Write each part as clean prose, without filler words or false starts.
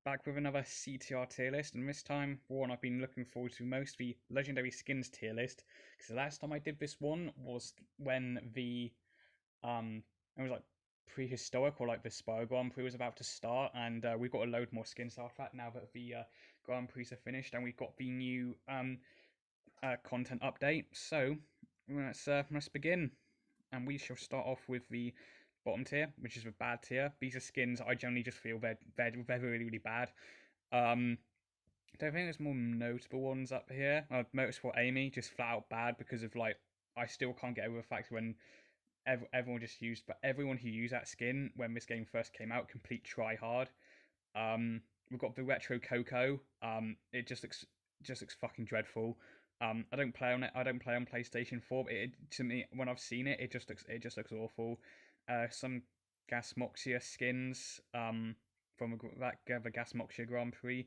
back with another CTR tier list, and this time one I've been looking forward to most, the Legendary Skins tier list, because the last time I did this one was when it was like prehistoric, or like the Spire Grand Prix was about to start, and we've got a load more skins after that now that the Grand Prix are finished, and we've got the new content update. So let's begin, and we shall start off with the bottom tier, which is the bad tier. These are skins I generally just feel they're really really bad. I don't think there's more notable ones up here. Motorsport Amy just flat out bad because of like I still can't get over the fact when everyone just used, but everyone who used that skin when this game first came out, complete try hard. We've got the retro Coco. It just looks fucking dreadful. I don't play on it. I don't play on PlayStation 4. But to me, when I've seen it, it just looks awful. Some Gas Moxia skins. From the Gas Moxia Grand Prix,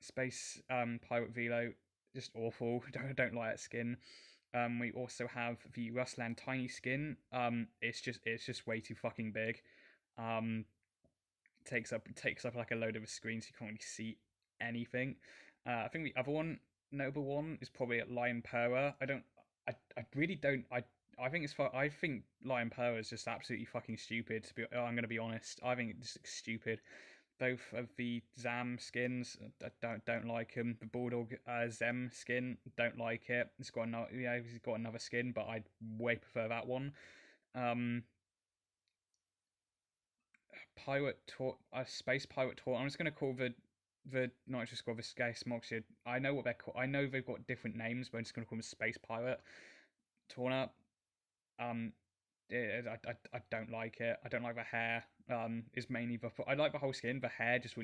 Space Pirate Velo, just awful. Don't like that skin. We also have the Rustland Tiny skin. It's just way too fucking big. Um, takes up like a load of a screen, so you can't really see anything. I think the other notable one is probably at Lion Pera. I really don't. I think I think Lion Pera is just absolutely fucking stupid. I'm gonna be honest. I think it's just stupid. Both of the Zam skins, I don't like them. The Bulldog Zem skin, don't like it. He's got another skin, but I way prefer that one. Um, Space Pirate Tour. I'm just gonna call the Nitro Squad the Space Moxie. I know what they're called. I know they've got different names, but I'm just gonna call them Space Pirate Tour. Um, I don't like it. I don't like the hair. Is mainly I like the whole skin. The hair just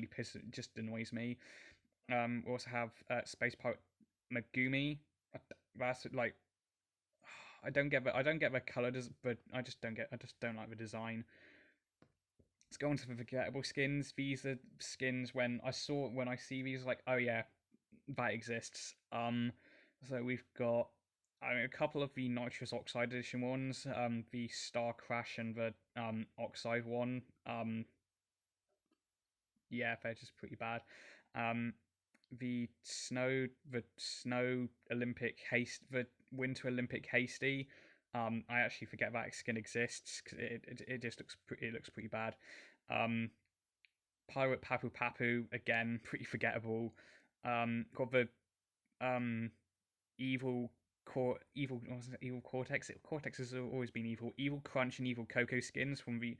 annoys me. We also have Space Pirate Megumi. That's like I don't get the color, but I just don't like the design. Let's go on to the forgettable skins. These are skins when I see these like, oh yeah, that exists. So we've got a couple of the nitrous oxide edition ones, the Star Crash and the oxide one. Yeah, they're just pretty bad. Um, the snow Olympic haste, the Winter Olympic hasty. I actually forget that skin exists because it just looks pretty bad. Um, Pirate Papu Papu again, pretty forgettable. Got the um evil evil Cortex. Cortex has always been evil. Evil Crunch and Evil Coco skins from the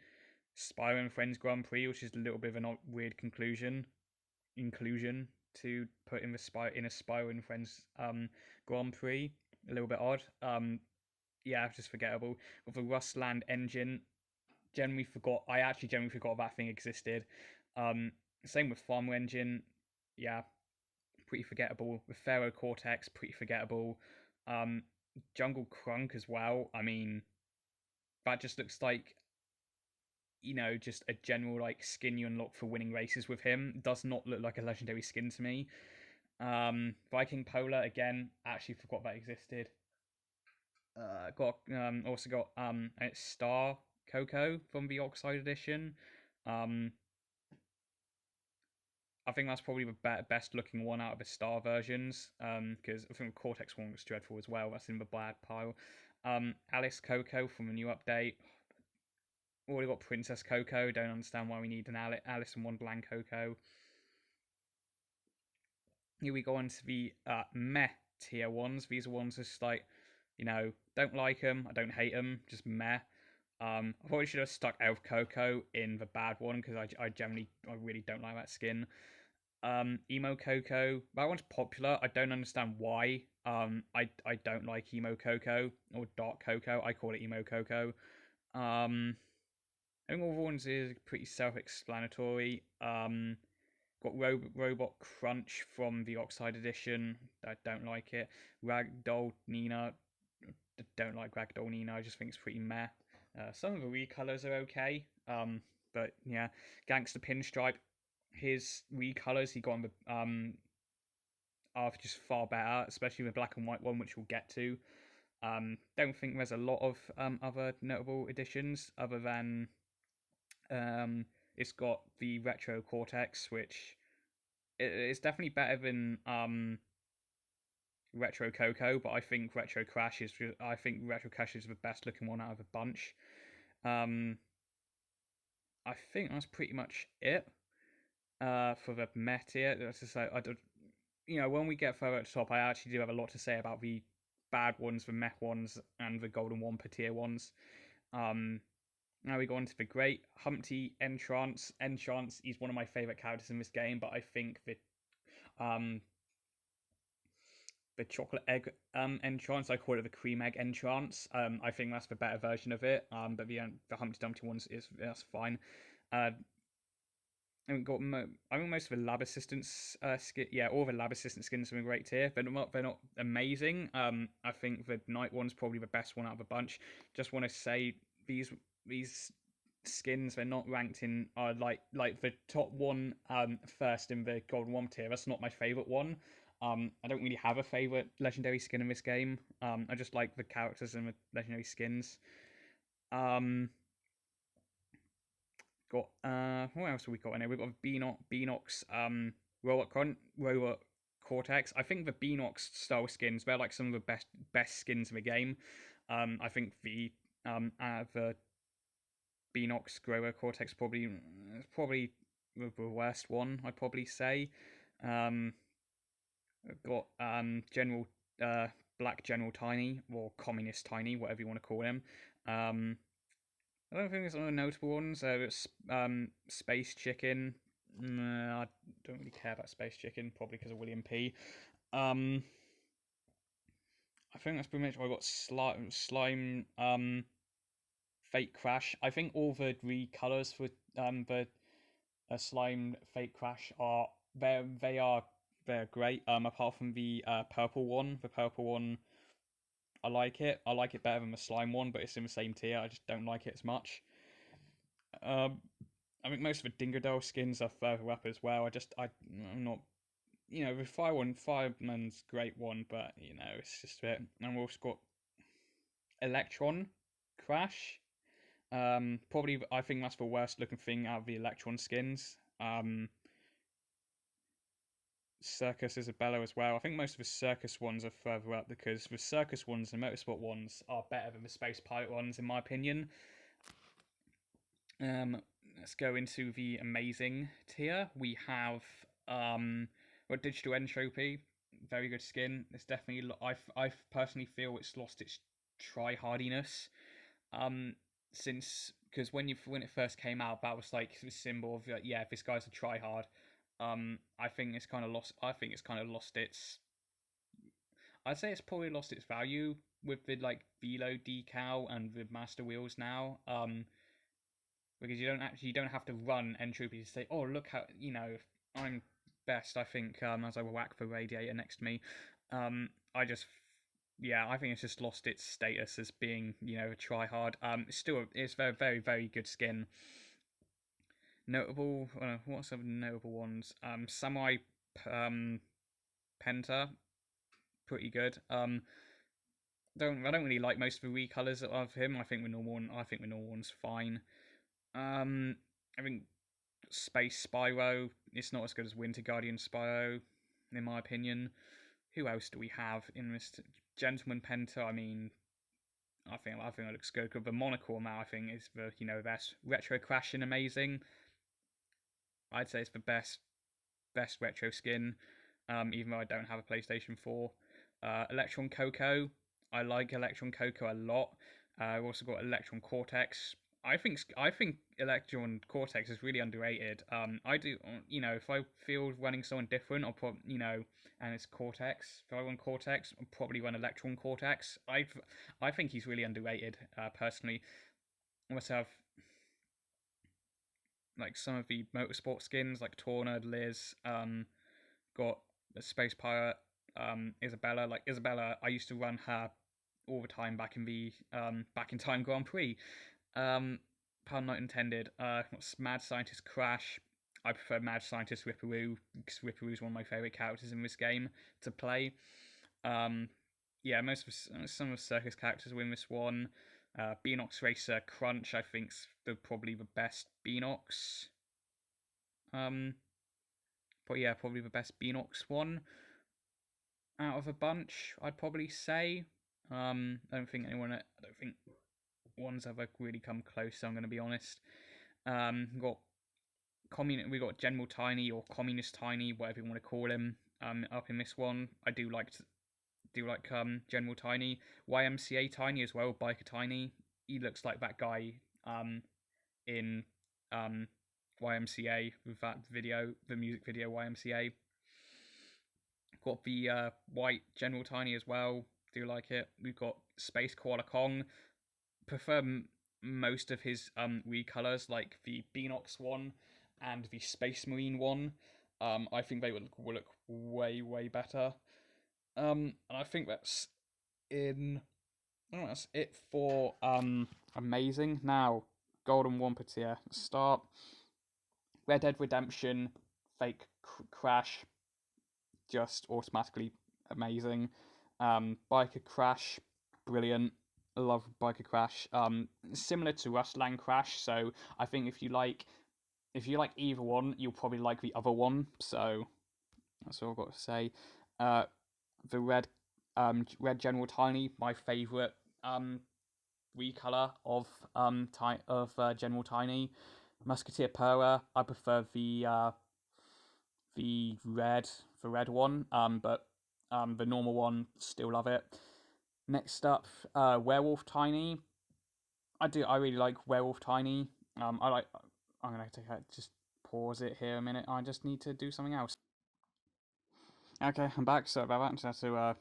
Spyro and Friends Grand Prix, which is a little bit of a weird inclusion to put in a Spyro and Friends Grand Prix. A little bit odd. Yeah, just forgettable. With the Rustland engine, I actually generally forgot that thing existed. Um, Same with Farmer Engine. Yeah, pretty forgettable. With Pharaoh Cortex, pretty forgettable. Um, Jungle Crunk as well. I mean, that just looks like just a general like skin you unlock for winning races with him. Does not look like a legendary skin to me. Viking Polar again. Actually forgot that existed. Got also got it's Star Coco from the Oxide edition. Um, I think that's probably the best looking one out of the Star versions. Because I think the Cortex one was dreadful as well. That's in the bad pile. Alice Coco from the new update. Already got Princess Coco. Don't understand why we need an Alice in Wonderland Coco. Here we go on to the meh tier ones. These are ones just like, don't like them. I don't hate them. Just meh. I probably should have stuck Elf Coco in the bad one because I really don't like that skin. Emo Coco, that one's popular. I don't understand why. I don't like Emo Coco or Dark Coco. I call it Emo Coco. I think all the ones is pretty self-explanatory. Got Robot Crunch from the Oxide edition. I don't like it. Ragdoll Nina. Don't like Ragdoll Nina. I just think it's pretty meh. Some of the recolors are okay. But yeah, Gangster Pinstripe. His recolors he got on the are just far better, especially the black and white one, which we'll get to. Don't think there's a lot of other notable additions other than it's got the Retro Cortex, which it's definitely better than Retro Coco, but I think Retro Crash is the best looking one out of a bunch. Um, I think that's pretty much it for the meta. That's just like I don't, when we get further at the top, I actually do have a lot to say about the bad ones, the mech ones, and the golden Wampa tier ones. Um, Now we go on to the great Humpty Entrance. Entrance is one of my favorite characters in this game, but I think um the chocolate egg entrance, I call it the cream egg entrance. I think that's the better version of it. But the Humpty Dumpty ones that's fine. Uh, I think most of the lab assistants skin, yeah, all the lab assistant skins are great tier. They're not amazing. I think the night one's probably the best one out of a bunch. Just want to say these skins, they're not ranked in like the top one first in the golden one tier. That's not my favorite one. I don't really have a favorite legendary skin in this game. I just like the characters and the legendary skins. Um, got what else have we got in here? We've got Beanox, Robot Cortex. I think the Beanox style skins, they're like some of the best skins in the game. I think the Beanox Grower Cortex probably the worst one, I'd probably say. Um, got General Black General Tiny, or Communist Tiny, whatever you want to call him. Um, I don't think there's other notable ones. It's Space Chicken. I don't really care about Space Chicken, probably because of William P. Um, I think that's pretty much. I got slime. Fake Crash. I think all the recolors for the slime Fake Crash are they're great. Apart from the purple one, I like it. I like it better than the slime one, but it's in the same tier. I just don't like it as much. Um, I think most of the Dingodile skins are further up as well. I'm not. The Fireman's great one, but it's just a bit. And we've also got Electron Crash. Probably I think that's the worst looking thing out of the Electron skins. Circus Isabella as well. I think most of the Circus ones are further up because the Circus ones and Motorsport ones are better than the Space Pirate ones, in my opinion. Let's go into the amazing tier. We have Digital Entropy, very good skin. It's definitely I personally feel it's lost its try hardiness. Since because when it first came out, that was like the symbol of like, yeah, this guy's a try hard. I think it's kind of lost. I think it's kind of lost its. I'd say it's probably lost its value with the like Velo decal and the Master Wheels now. Because you don't have to run entropy to say, oh look how I'm best. I think as I whack the radiator next to me, I just I think it's just lost its status as being a try hard. It's very very very good skin. Notable, what's some notable ones? Samurai um, Penta, pretty good. I don't really like most of the recolors of him. I think the normal one's fine. I think Space Spyro. It's not as good as Winter Guardian Spyro, in my opinion. Who else do we have in this Gentleman Penta? I mean, I think it looks good. The Monocle now, I think, is the best. Retro Crashing, amazing. I'd say it's the best retro skin. Even though I don't have a PlayStation 4. Electron Coco. I like Electron Coco a lot. I've also got Electron Cortex. I think Electron Cortex is really underrated. I do if I feel running someone different, I'll put and it's Cortex. If I run Cortex, I'll probably run Electron Cortex. I think he's really underrated. Personally, I must have like some of the motorsport skins like Tornado, Liz. Got the Space Pirate, Isabella. Like Isabella, I used to run her all the time back in the back in time Grand Prix. Pun not intended. Mad Scientist Crash. I prefer Mad Scientist Ripperoo because Ripperoo is one of my favorite characters in this game to play. Um, some of the circus characters win this one. Beanox Racer Crunch, I think's probably the best Beanox. Um, but yeah, probably the best Beanox one out of a bunch, I'd probably say. I don't think one's ever really come close. So I'm going to be honest. We got we got General Tiny or Communist Tiny, whatever you want to call him. Up in this one, I do like General Tiny, YMCA Tiny as well, Biker Tiny. He looks like that guy in YMCA with that video, the music video YMCA. Got the white General Tiny as well. Do like it. We've got Space Koala Kong. Prefer most of his recolors, like the Beanox one and the Space Marine one. I think they will look way better. And I think that's in. Oh, that's it for amazing. Now, Golden Wampa tier. Start. Red Dead Redemption, Fake Crash, just automatically amazing. Biker Crash, brilliant. I love Biker Crash. Similar to Rustland Crash, so I think if you like either one, you'll probably like the other one. So that's all I've got to say. The red General Tiny, my favourite recolor of General Tiny. Musketeer Pura, I prefer the red one, but the normal one, still love it. Next up, Werewolf Tiny. I really like Werewolf Tiny. I'm gonna just pause it here a minute. I just need to do something else. Okay, I'm back. So about that, I had to I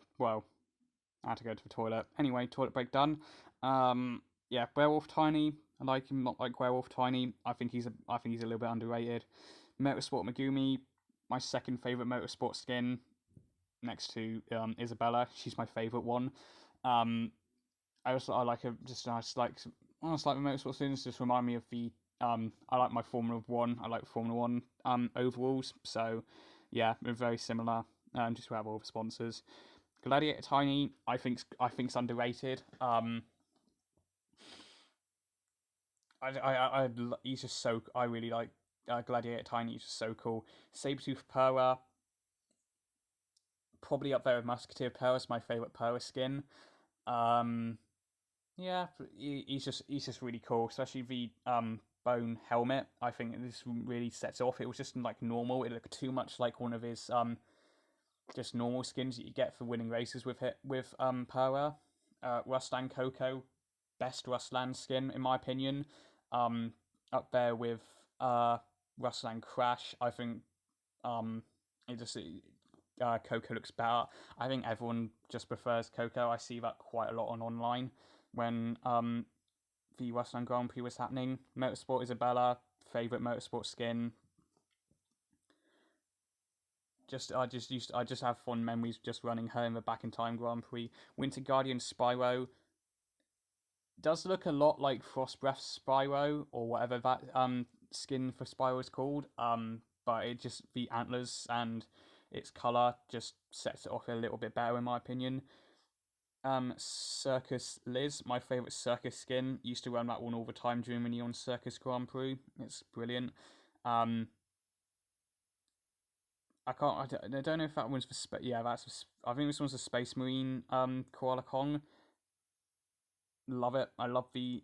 had to go to the toilet. Anyway, toilet break done. Yeah, Werewolf Tiny. I like him, not like Werewolf Tiny. I think he's a little bit underrated. Motorsport Megumi, my second favorite motorsport skin, next to Isabella. She's my favorite one. I like her. I just like the motorsport skins. Just remind me of the I like my Formula One. I like Formula One overalls. So yeah, we're very similar. Just to have all the sponsors. Gladiator Tiny, I think's underrated. He's just so. I really like Gladiator Tiny. He's just so cool. Sabretooth Pura, probably up there with Musketeer Pura. Is my favorite Pura skin. Yeah, he's just really cool, especially the bone helmet. I think this really sets it off. It was just like normal. It looked too much like one of his just normal skins that you get for winning races with Pura. Rustland Coco, best Rustland skin in my opinion. Up there with Rustland Crash. I think it just Coco looks better. I think everyone just prefers Coco. I see that quite a lot online when the Rustland Grand Prix was happening. Motorsport Isabella, favorite motorsport skin. I just have fond memories just running her in the Back in Time Grand Prix. Winter Guardian Spyro does look a lot like Frostbreath Spyro or whatever that skin for Spyro is called. But it just the antlers and its color just sets it off a little bit better in my opinion. Circus Liz, my favorite circus skin. Used to run that one all the time during the Neon Circus Grand Prix. It's brilliant. I don't know if that one's for I think this one's a Space Marine Koala Kong. Love it. I love the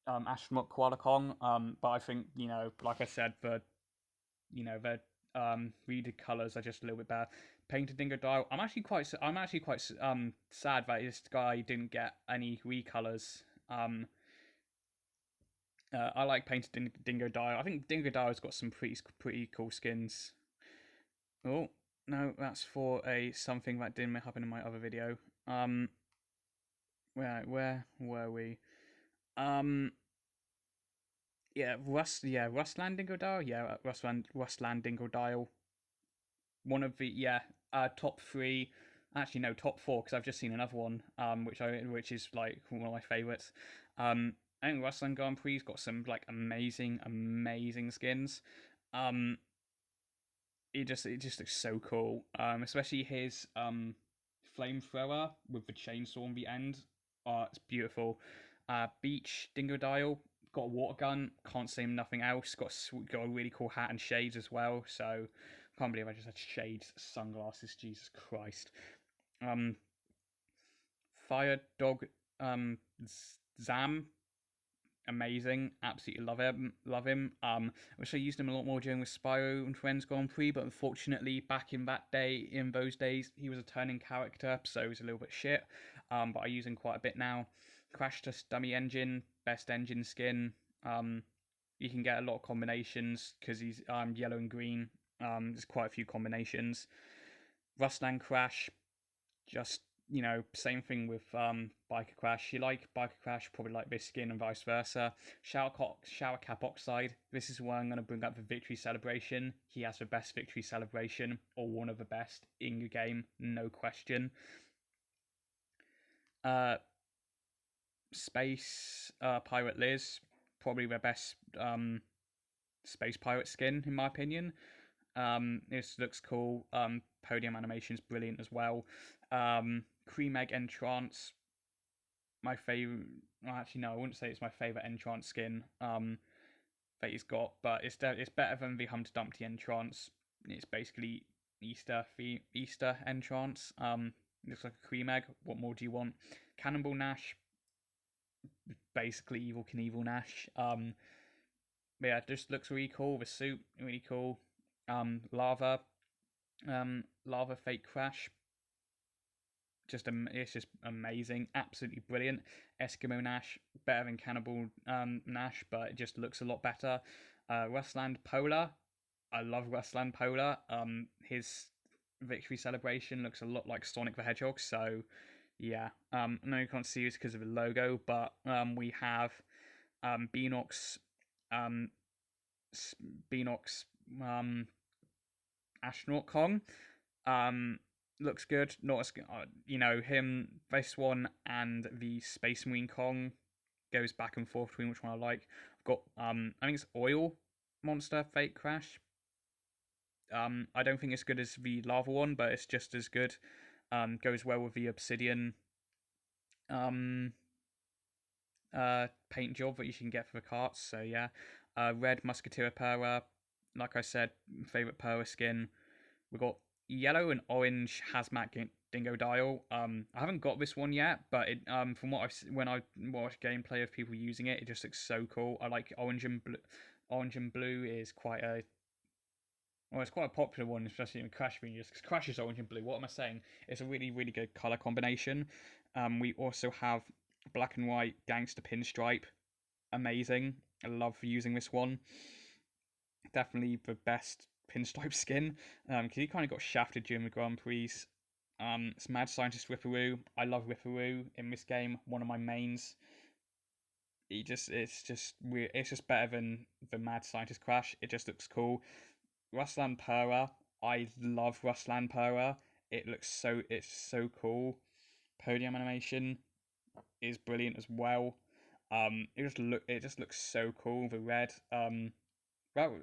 astronaut Koala Kong. But I think like I said, the readed colors are just a little bit better. Painted Dingodile. I'm actually quite sad that this guy didn't get any recolors. I like Painted Dingodile. I think Dingodile's got some pretty cool skins. Oh no, that's for something that didn't happen in my other video. Where were we? Rustland Dingodile. Yeah, Rustland Dingodile. One of the top three. Actually, no, top four because I've just seen another one. Which is like one of my favorites. I think Rustland Grand Prix's got some like amazing skins. It just looks so cool. Especially his flamethrower with the chainsaw on the end. Oh, it's beautiful. Beach Dingodile got a water gun. Can't say nothing else. Got a really cool hat and shades as well. So I can't believe I just had shades, sunglasses. Jesus Christ. Um, Fire Dog Zam, amazing. Absolutely love him. Love him. I wish I used him a lot more during the Spyro and Friends Grand Prix, but unfortunately, back in those days, he was a turning character, so he was a little bit shit. But I use him quite a bit now. Crash Test Dummy Engine, best engine skin. You can get a lot of combinations because he's yellow and green. There's quite a few combinations. Rustland Crash, just same thing with Biker Crash. You like Biker Crash, probably like this skin, and vice versa. Shower Cap Oxide. This is where I'm going to bring up the victory celebration. He has the best victory celebration, or one of the best in the game, no question. Space Pirate Liz, probably the best space pirate skin in my opinion. This looks cool. Podium animation's brilliant as well. Cream Egg Entrance, my favorite. Well, actually, no, I wouldn't say it's my favorite Entrance skin that he's got, but it's better than the Humpty Dumpty Entrance. It's basically Easter Entrance. Looks like a cream egg. What more do you want? Cannonball Nash, basically Evil Knievel Nash. But yeah, it just looks really cool. The suit, really cool. Lava Fake Crash, it's just amazing, absolutely brilliant. Eskimo Nash, better than Cannibal Nash, but it just looks a lot better. Rustland Polar, I love Rustland Polar. His victory celebration looks a lot like Sonic the Hedgehog, so yeah. I know you can't see this because of the logo, but we have Beanox, um, Beanox, Astronaut Kong. Looks good. Not as him. This one and the Space Marine Kong goes back and forth between which one I like. I've got I think it's Oil Monster Fake Crash. I don't think it's good as the lava one, but it's just as good. Goes well with the Obsidian paint job that you can get for the carts. So yeah, Red Musketeer Pura. Like I said, favorite Pura skin. We got yellow and orange Hazmat Dingo Dial. I haven't got this one yet, but it from what when I watched gameplay of people using it, it just looks so cool. I like orange and blue. Orange and blue is quite a it's quite a popular one, especially in Crash videos. Because Crash is orange and blue. What am I saying? It's a really, really good color combination. We also have black and white Gangster Pinstripe. Amazing. I love using this one. Definitely the best pinstripe skin. Because he kind of got shafted during the Grand Prix. It's Mad Scientist Ripperoo. I love Ripperoo in this game. One of my mains. It's just better than the Mad Scientist Crash. It just looks cool. Rustland Pura. I love Rustland Pura. It's so cool. Podium animation is brilliant as well. It just looks so cool. The red. Well,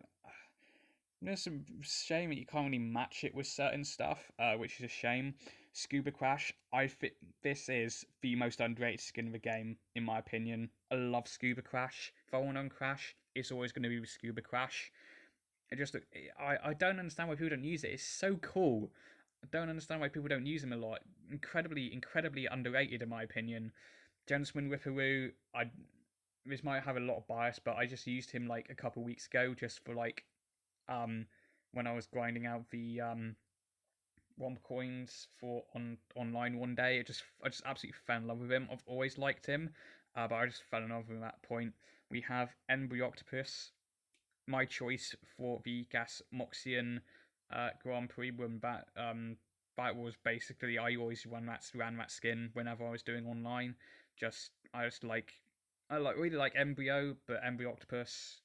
there's some shame that you can't really match it with certain stuff, which is a shame. Scuba Crash. This is the most underrated skin of the game, in my opinion. I love Scuba Crash. If I want on Crash, it's always going to be with Scuba Crash. I don't understand why people don't use it. It's so cool. I don't understand why people don't use him a lot. Incredibly underrated in my opinion. Gentleman Ripperoo, this might have a lot of bias, but I just used him like a couple of weeks ago just for when I was grinding out the Womp coins for online one day. I just absolutely fell in love with him. I've always liked him, but I just fell in love with him at that point. We have Embryo-Octopus, my choice for the Gas Moxian Grand Prix when that was basically I always ran that skin whenever I was doing online. I really like Embryo, but Embryo-Octopus,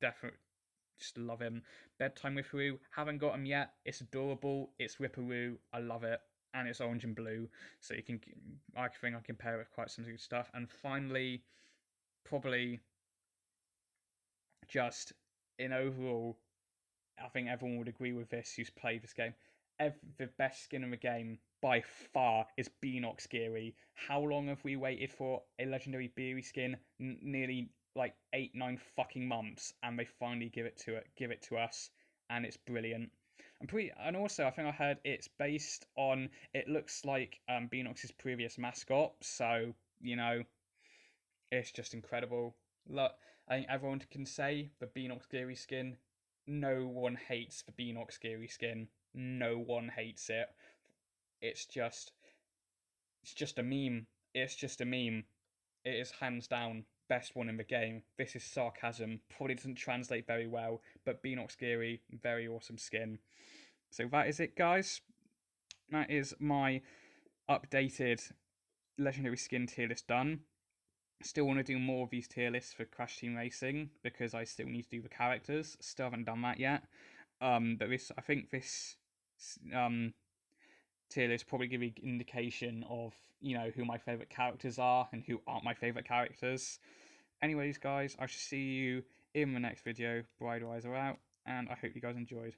definitely just love him. Bedtime Ripperoo, haven't got him yet. It's adorable. It's Ripperoo. I love it, and it's orange and blue, so I think I can pair it with quite some good stuff. And finally, probably just in overall, I think everyone would agree with this who's played this game. The best skin in the game, by far is Beanox Geary. How long have we waited for a legendary Beery skin? Nearly like 8-9 fucking months, and they finally give it to us, and it's brilliant. And also I think I heard it's based on, it looks like Beanox's previous mascot, so you know, it's just incredible. Look, I think everyone can say the Beanox Geary skin. No one hates the Beanox Geary skin. No one hates it. It's just it's just a meme. It's just a meme. It is hands down best one in the game. This is sarcasm. Probably doesn't translate very well, but Beanox Geary, very awesome skin. So that is it, guys. That is my updated legendary skin tier list done. Still want to do more of these tier lists for Crash Team Racing because I still need to do the characters. Still haven't done that yet. But I think this tier list probably give you an indication of, you know, who my favourite characters are and who aren't my favourite characters. Anyways, guys, I shall see you in the next video. Bridle Eyes are out, and I hope you guys enjoyed.